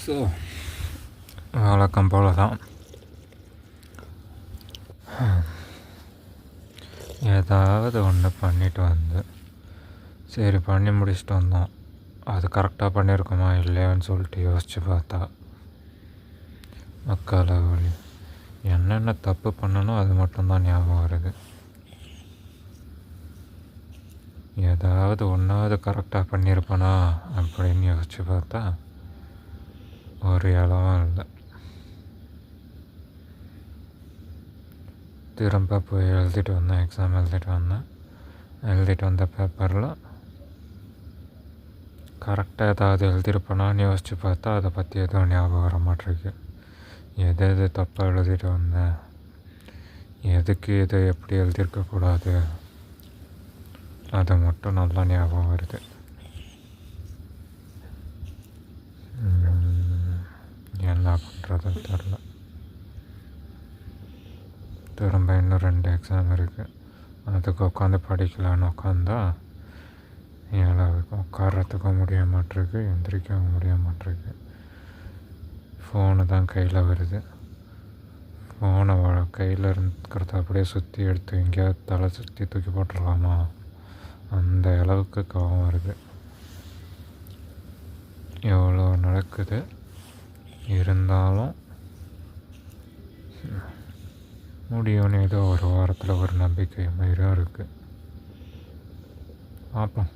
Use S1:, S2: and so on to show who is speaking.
S1: So வழக்கம் போல தான் ஏதாவது ஒன்று பண்ணிட்டு வந்து சரி பண்ணி முடிச்சுட்டு வந்தோம், அது கரெக்டாக பண்ணியிருக்கோமா இல்லையான்னு சொல்லிட்டு யோசித்து பார்த்தா மக்களை வழி என்னென்ன தப்பு பண்ணணும் அது மட்டும்தான் ஞாபகம் வருது. ஏதாவது ஒன்றாவது கரெக்டாக பண்ணியிருப்பேனா அப்படின்னு யோசித்து பார்த்தா ஒரு இலவும் இல்லை. திரும்ப போய் எழுதிட்டு வந்தேன், எக்ஸாம் எழுதிட்டு வந்த பேப்பரில் கரெக்டாக ஏதாவது எழுதியிருப்பேனான்னு யோசித்து பார்த்தா அதை பற்றி எதுவும் ஞாபகம் வர மாட்டேருக்கு. எது தப்பாக எழுதிட்டு வந்தேன், எதுக்கு இதை எப்படி எழுதியிருக்கக்கூடாது, அது மட்டும் நல்லா ஞாபகம் வருது. என்ன பண்ணுறதுன்னு தெரில. திரும்ப இன்னும் 2 எக்ஸாம் இருக்குது, அதுக்கு உட்காந்து படிக்கலான்னு உட்காந்தா உட்காரத்துக்கும் முடிய மாட்டேருக்கு, எந்திரிக்கவும் முடிய மாட்டேருக்கு. ஃபோனு தான் கையில் வருது. ஃபோனை கையில் இருக்கிறத அப்படியே சுற்றி எடுத்து எங்கேயாவது தலை சுற்றி தூக்கி போட்டுடலாமா அந்த அளவுக்கு கோவம் வருது. எவ்வளோ நடக்குது இருந்தாலும் முடியும்னு ஏதோ ஒரு வாரத்தில் ஒரு நம்பிக்கை மயிராக இருக்குது. பார்ப்போம்.